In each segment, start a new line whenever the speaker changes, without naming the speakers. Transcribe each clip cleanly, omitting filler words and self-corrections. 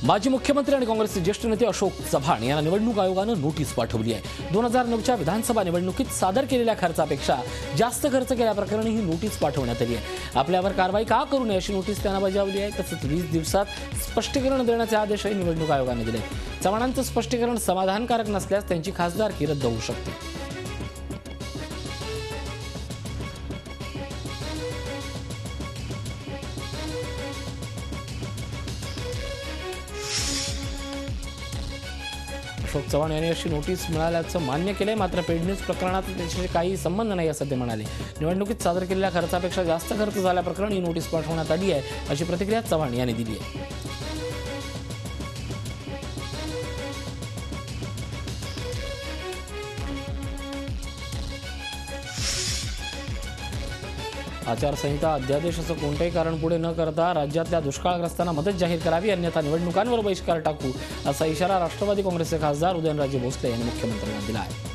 माजी मुख्यमंत्री आणि काँग्रेसचे ज्येष्ठ नेते अशोक चव्हाण यांना निवडणूक आयोगानं नोटीस पाठवली आहे। 2009च्या विधानसभा निवडणुकीत सादर केलेल्या खर्चापेक्षा जास्त खर्च केल्याप्रकरणी ही नोटीस पाठवण्यात आली आहे। आपल्यावर कारवाई का करू नये अशी नोटीस त्यांना बजावली आहे। तसंच 20 दिवसात स्पष्टीकरण देण्याचे आदेशही निवडणूक आयोगाने दिले। चव्हाणांचं स्पष्टीकरण समाधानकारक नसल्यास त्यांची खासदारकी रद्द होऊ शकते। अशोक चव्हाण यांनी अशी नोटीस मिळाल्याचं मान्य केलंय, मात्र पेड न्यूज प्रकरणात त्याच्याशी काही संबंध नाही असं ते म्हणाले। निवडणुकीत सादर केलेल्या खर्चापेक्षा जास्त खर्च झाल्याप्रकरणी ही नोटीस पाठवण्यात आली आहे अशी प्रतिक्रिया चव्हाण यांनी दिली आहे। आचारसंहिता अध्यादेश असं कोणतेही कारण पुढे न करता राज्यातल्या दुष्काळग्रस्तांना मदत जाहीर करावी, अन्यथा निवडणुकांवर बहिष्कार टाकू असा इशारा राष्ट्रवादी काँग्रेसचे खासदार उदयनराजे भोसले यांनी मुख्यमंत्र्यांना दिला आहे।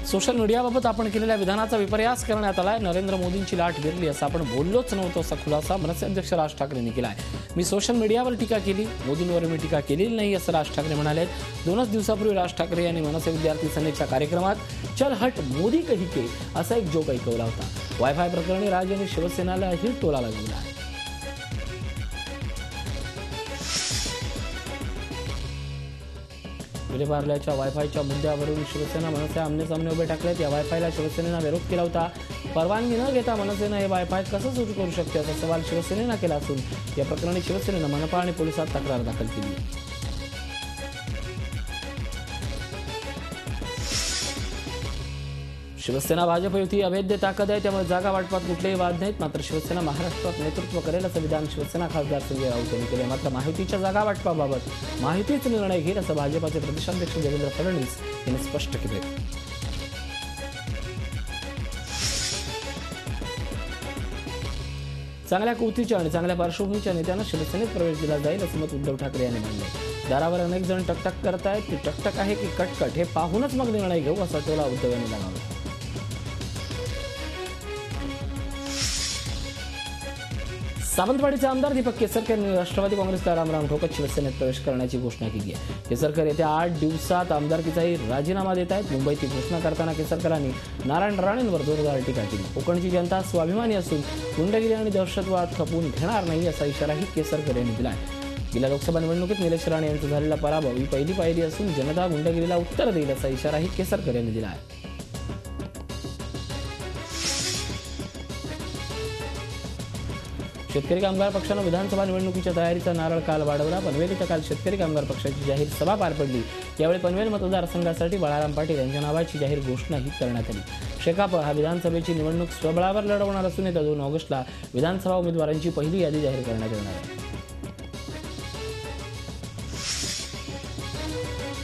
सोशल मीडियाबाबत आपण केलेल्या विधानाचा विपर्यास करण्यात आलाय। नरेंद्र मोदींची लाट गिरली असं आपण बोललोच नव्हतो असा खुलासा मनसे अध्यक्ष राज ठाकरेंनी केला आहे। मी सोशल मीडियावर टीका केली, मोदींवर मी टीका केलेली नाही असं राज ठाकरे म्हणाले। 2 दिवसापूर्वी राज ठाकरे यांनी मनसे विद्यार्थी सेनेच्या कार्यक्रमात चल हट मोदी कही के असा एक जोक ऐकवला होता। वायफाय प्रकरणी राज यांनी शिवसेनेला ही टोला लगावला आहे। विलेपार्ल्याच्या वायफायच्या मुद्द्यावरून शिवसेना मनसे आमने-सामने उभे टाकलेत। या वायफायला शिवसेनेनं विरोध केला होता। परवानगी न घेता मनसेनं हे वायफाय कसं सुरू करू शकते असा सवाल शिवसेनेनं केला असून या प्रकरणी शिवसेनेनं मनपा आणि पोलिसात तक्रार दाखल केली आहे। शिवसेना भाजप युती अभेद्य ताकद आहे, त्यामुळे जागा वाटपात कुठलेही वाद नाहीत। मात्र शिवसेना महाराष्ट्रात नेतृत्व करेल असं विधान शिवसेना खासदार संजय राऊत यांनी केले। मात्र महायुतीच्या जागा वाटपाबाबत महायुतीच निर्णय घेईल असं भाजपाचे प्रदेशाध्यक्ष देवेंद्र फडणवीस यांनी स्पष्ट केले। चांगल्या कृतीच्या आणि चांगल्या पार्श्वभूमीच्या नेत्यांना शिवसेनेत प्रवेश दिला जाईल असं मत उद्धव ठाकरे यांनी मांडले। दारावर अनेक जण टकटक करतायत, ती टकटक आहे की कटकट हे पाहूनच मग निर्णय घेऊ असा टोला उद्धव यांनी लगावला। सावंतवाडीचे आमदार दीपक केसरकर यांनी राष्ट्रवादी काँग्रेसला रामराम ठोकत शिवसेनेत प्रवेश करण्याची घोषणा केली आहे। केसरकर येत्या 8 दिवसात आमदारकीचाही राजीनामा देत आहेत। मुंबईत ही घोषणा करताना केसरकरांनी नारायण राणेंवर जोरदार टीका केली। कोकणची जनता स्वाभिमानी असून गुंडगिरी आणि दहशतवाद खपवून घेणार नाही असा इशाराही केसरकर यांनी दिला आहे। गेल्या लोकसभा निवडणुकीत निलेश राणे यांचा झालेला पराभव ही पहिली पायरी असून जनता गुंडगिरीला उत्तर देईल असा इशाराही केसरकर यांनी दिला आहे। शेतकरी कामगार पक्षानं विधानसभा निवडणुकीच्या तयारीचा नारळ काल वाढवला। पनवेल इथं काल शेतकरी कामगार पक्षाची जाहीर सभा पार पडली। यावेळी पनवेल मतदारसंघासाठी बाळाराम पाटील यांच्या नावाची जाहीर घोषणाही करण्यात आली। शेकाप हा विधानसभेची निवडणूक स्वबळावर लढवणार असून येत्या 2 ऑगस्टला विधानसभा उमेदवारांची पहिली यादी जाहीर करण्यात येणार आहे।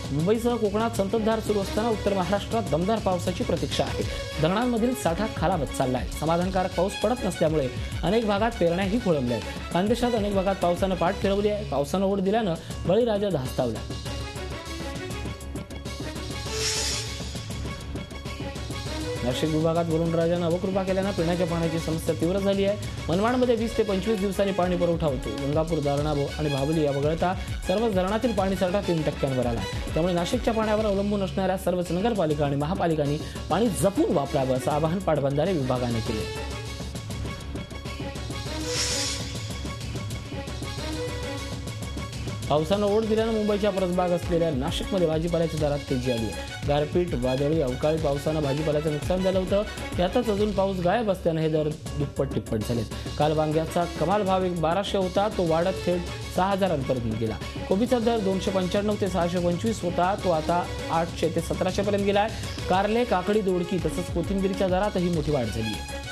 मुंबईसह कोकणात संततधार सुरू असताना उत्तर महाराष्ट्रात दमदार पावसाची प्रतीक्षा आहे। धरणांमधील साठा खालावत चालला आहे। समाधानकारक पाऊस पडत नसल्यामुळे अनेक भागात पेरण्याही खोळंबल्या आहेत। खानदेशात अनेक भागात पावसानं पाठ फिरवली आहे। पावसानं ओढ दिल्यानं बळीराजा धास्तावला। नाशिक विभागात वरुणराजानं अवकृपा केल्यानं पिण्याच्या पाण्याची समस्या तीव्र झाली आहे। मनमाडमध्ये 20 ते 25 दिवसांनी पाणी पुरवठा होतो। गंगापूर, दारणा आणि भावली या वगळता सर्वच धरणातील पाणीसाठा 3% आला आहे। त्यामुळे नाशिकच्या पाण्यावर अवलंबून असणाऱ्या सर्वच नगरपालिका आणि महापालिकांनी पाणी जपून वापरावं असं आवाहन पाटबंधारे विभागाने केले। पावसानं ओढ दिल्यानं मुंबईच्या परसबाग असलेल्या नाशिकमध्ये भाजीपाल्याच्या दरात तेजी आली आहे। गारपीट, वादळी, अवकाळी पावसानं भाजीपाल्याचं नुकसान झालं होतं। यातच अजून पाऊस गायब असल्यानं हे दर दुप्पट-तिप्पट झालेत। काल वांग्याचा कमाल भाव 1200 होता, तो वाढत थेट 6000पर्यंत गेला। कोबीचा दर 295 ते 625 होता, तो आता 800 ते 1700 पर्यंत गेलाय। कारले, काकडी, दोडकी तसंच कोथिंबीरच्या दरातही मोठी वाढ झाली आहे।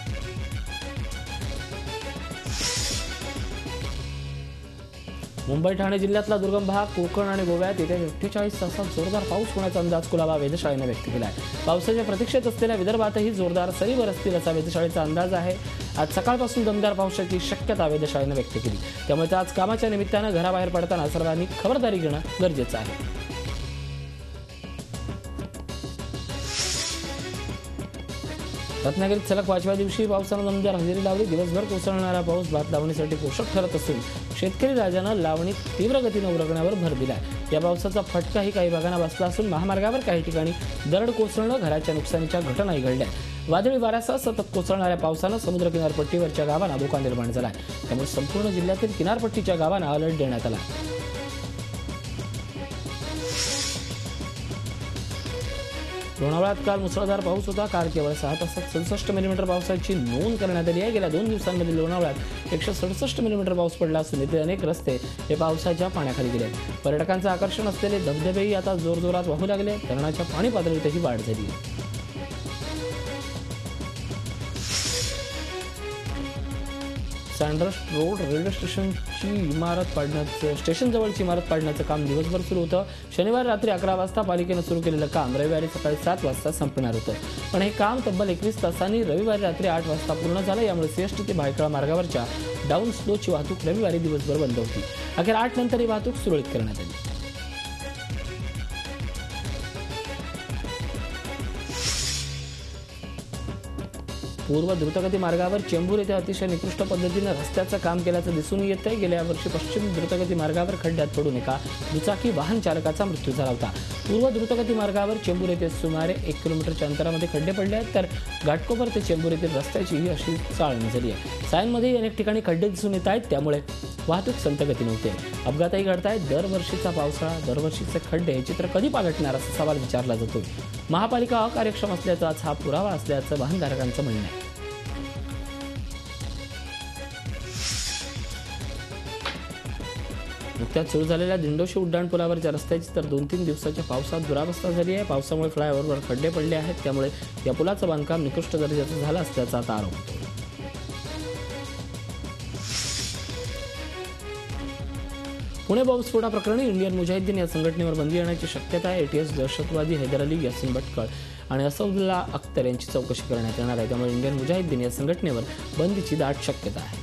मुंबई ठाणे जिल्ह्यातला दुर्गम भाग, कोकण आणि गोव्यात येत्या 48 तासात जोरदार पाऊस होण्याचा अंदाज कुलाबा वेधशाळेनं व्यक्त केला आहे। पावसाच्या प्रतीक्षेत असलेल्या विदर्भातही जोरदार सरी बरसतील असा वेधशाळेचा अंदाज आहे। आज सकाळपासून दमदार पावसाची शक्यता वेधशाळेनं व्यक्त केली। त्यामुळे आज कामाच्या निमित्तानं घराबाहेर पडताना सर्वांनी खबरदारी घेणं गरजेचं आहे। रत्नागिरीत सलग 5व्या दिवशी पावसानं दमदार हजेरी लावली. दिवसभर कोसळणारा पाऊस भात लावणीसाठी पोषक ठरत असून शेतकरी राजानं लावणीत तीव्र गतीनं उरकण्यावर भर दिलाय. या पावसाचा फटकाही काही भागांना बसला असून महामार्गावर काही ठिकाणी दरड कोसळणं, घराच्या नुकसानीच्या घटनाही घडल्या. वादळी वाऱ्यासह सतत कोसळणाऱ्या पावसानं समुद्र किनारपट्टीवरच्या गावांना धोका निर्माण झालाय. त्यामुळे संपूर्ण जिल्ह्यातील किनारपट्टीच्या गावांना अलर्ट देण्यात आला. लोणावळ्यात काल मुसळधार पाऊस होता. काल केवळ 6 तासात 67 मिलीमीटर पावसाची नोंद करण्यात आली आहे. गेल्या 2 दिवसांमध्ये लोणावळ्यात 167 मिलीमीटर पाऊस पडला असून येथे अनेक रस्ते हे पावसाच्या पाण्याखाली गेले. पर्यटकांचं आकर्षण असलेले धबधबेही आता जोरजोरात वाहू लागले. धरणाच्या पाणी पातळीतही वाढ झाली आहे. सँडर्स रोड रेल्वे स्टेशनजवळची इमारत पाडण्याचं काम दिवसभर सुरू होतं. शनिवारी रात्री 11 वाजता पालिकेनं सुरू केलेलं काम रविवारी सकाळी 7 वाजता संपणार होतं. पण हे काम तब्बल 21 तासांनी रविवारी रात्री 8 वाजता पूर्ण झालं. यामुळे सीएसटी ते भायखळा मार्गावरच्या डाऊन स्लोची वाहतूक रविवारी दिवसभर बंद होती. अखेर 8 नंतर ही वाहतूक सुरळीत करण्यात आली. पूर्व द्रुतगती मार्गावर चेंबूर येथे अतिशय निकृष्ट पद्धतीने रस्त्याचं काम केल्याचं दिसून येत आहे. गेल्या वर्षी पश्चिम द्रुतगती मार्गावर खड्ड्यात पडून एका दुचाकी वाहन चालकाचा मृत्यू झाला होता. पूर्व द्रुतगती मार्गावर चेंबूर येथे सुमारे 1 किलोमीटरच्या अंतरामध्ये खड्डे पडले आहेत. तर घाटकोपर ते चेंबूर येथील रस्त्याचीही अशी चाळणी झाली आहे. सायनमध्येही अनेक ठिकाणी खड्डे दिसून येत आहेत. त्यामुळे वाहतूक संथ गतीने होते. अपघातही घडत आहेत. दरवर्षीचा पावसाळा, दरवर्षीचे खड्डे हे चित्र कधी पालटणार असा सवाल विचारला जातोय. महापालिका अकार्यक्षम असल्याचाच हा पुरावा असल्याचं वाहनधारकांचं म्हणणं आहे. नुकत्याच सुरू झालेल्या दिंडोशी उड्डाणपुलावरच्या रस्त्याची तर 2-3 दिवसाच्या पावसात दुरावस्था झाली आहे. पावसामुळे फ्लायओव्हरवर खड्डे पडले आहेत. त्यामुळे या पुलाचं बांधकाम निकृष्ट दर्जाचं झालं असल्याचा आता आरोप होतो. पुणे बॉम्बस्फोटाप्रकरणी इंडियन मुजाहिद्दीन या संघटनेवर बंदी येण्याची शक्यता आहे. एटीएस दहशतवादी हैदर अली, यासिन भटकळ आणि असदुल्ला अख्तर यांची चौकशी करण्यात येणार आहे. त्यामुळे इंडियन मुजाहिद्दीन या संघटनेवर बंदीची दाट शक्यता आहे.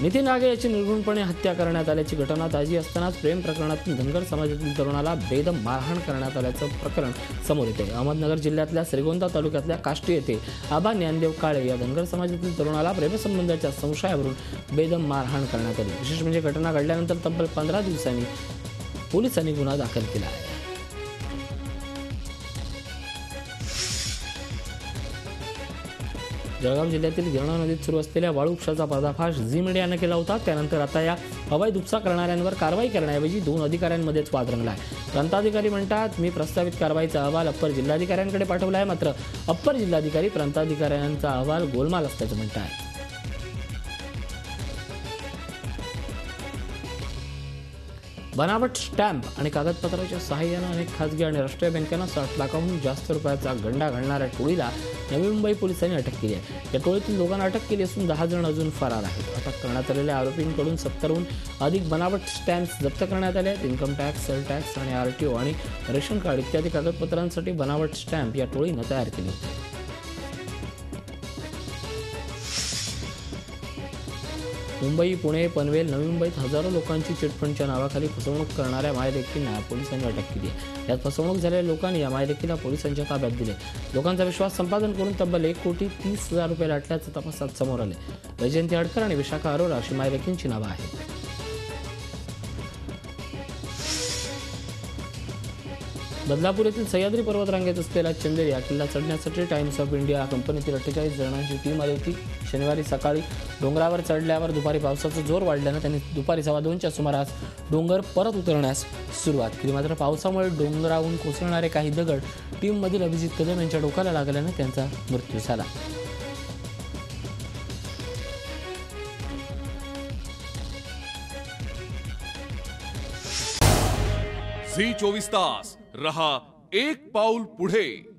नितीन रागे याची निर्घृणपणे हत्या करण्यात आल्याची घटना ताजी असतानाच प्रेम प्रकरणातून धनगर समाजातील तरुणाला बेदम मारहाण करण्यात आल्याचं प्रकरण समोर येते. अहमदनगर जिल्ह्यातल्या श्रीगोंदा तालुक्यातल्या काष्टी येथे आबा ज्ञानदेव काळे या धनगर समाजातील तरुणाला प्रेमसंबंधाच्या संशयावरून बेदम मारहाण करण्यात आली. विशेष म्हणजे घटना घडल्यानंतर तब्बल 15 दिवसांनी पोलिसांनी गुन्हा दाखल केला आहे. जळगाव जिल्ह्यातील गिरणा नदीत सुरू असलेल्या वाळू उपशाचा पर्दाफाश झी मीडियानं केला होता. त्यानंतर आता या अवैध उपसा करणाऱ्यांवर कारवाई करण्याऐवजी 2 अधिकाऱ्यांमध्येच वाद रंगला आहे. प्रांताधिकारी म्हणतात, मी प्रस्तावित कारवाईचा अहवाल अप्पर जिल्हाधिकाऱ्यांकडे पाठवला आहे. मात्र अप्पर जिल्हाधिकारी प्रांताधिकाऱ्यांचा अहवाल गोलमाल असल्याचं म्हणतात. बनावट स्टॅम्प आणि कागदपत्राच्या सहाय्यानं अनेक खासगी आणि राष्ट्रीय बँकांना 60 लाखांहून जास्त रुपयाचा गंडा घालणाऱ्या टोळीला नवी मुंबई पोलिसांनी अटक केली आहे. या टोळीतील लोकांना अटक केली असून 10 जण अजून फरार आहेत. अटक करण्यात आलेल्या आरोपींकडून 70हून अधिक बनावट स्टॅम्प्स जप्त करण्यात आले आहेत. इन्कम टॅक्स, सेल टॅक्स आणि आरटीओ आणि रेशन कार्ड इत्यादी कागदपत्रांसाठी बनावट स्टॅम्प या टोळीनं तयार केले होते. मुंबई, पुणे, पनवेल, नवी मुंबईत हजारो लोकांची चिटफंडच्या नावाखाली फसवणूक करणाऱ्या मायलेकींना पोलिसांनी अटक केली आहे. यात फसवणूक झालेल्या लोकांनी या मायलेकीला पोलिसांच्या ताब्यात दिले. लोकांचा विश्वास संपादन करून तब्बल 1,30,00,000 रुपये लाटल्याचं तपासात समोर आले. वैजयंती हडकर आणि विशाखा अरोरा अशी मायलेकींची नावं आहेत. बदलापूर येथील सह्याद्री पर्वतरांगेत असलेला चंदेरी हा किल्ला चढण्यासाठी टाइम्स ऑफ इंडिया कंपनीतील 48 जणांची टीम आली होती. शनिवारी सकाळी डोंगरावर चढल्यावर दुपारी पावसाचा जोर वाढल्यानं त्यांनी दुपारी 2:15च्या सुमारास डोंगर परत उतरण्यास सुरुवात केली. मात्र पावसामुळे डोंगरावरून कोसळणारे काही दगड टीममधील अभिजित कदम यांच्या डोक्याला लागल्यानं त्यांचा मृत्यू झाला.
झी 24 तास रहा एक पाऊल पुढे.